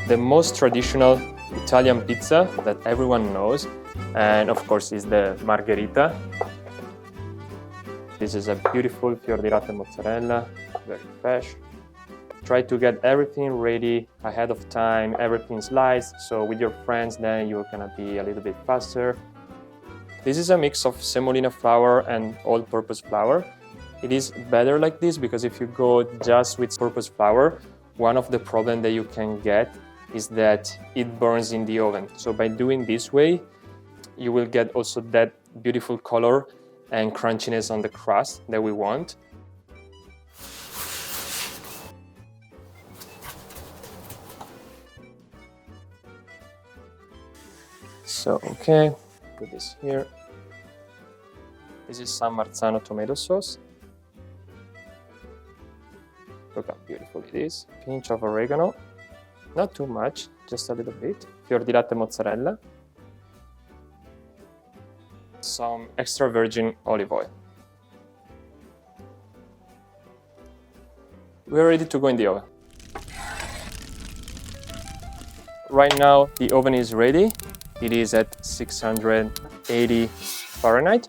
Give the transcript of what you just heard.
the most traditional Italian pizza that everyone knows, and of course is the Margherita. This is a beautiful Fior di Latte Mozzarella, very fresh. Try to get everything ready ahead of time, everything sliced, so with your friends then you're gonna be a little bit faster. This is a mix of semolina flour and all-purpose flour. It is better like this because if you go just with purpose flour, one of the problems that you can get is that it burns in the oven. So by doing this way, you will get also that beautiful color and crunchiness on the crust that we want. So, okay, put this here. This is San Marzano Tomato Sauce. Look how beautiful it is. Pinch of oregano, not too much, just a little bit. Fior di Latte Mozzarella. Some extra virgin olive oil. We're ready to go in the oven. Right now, the oven is ready. It is at 680 Fahrenheit.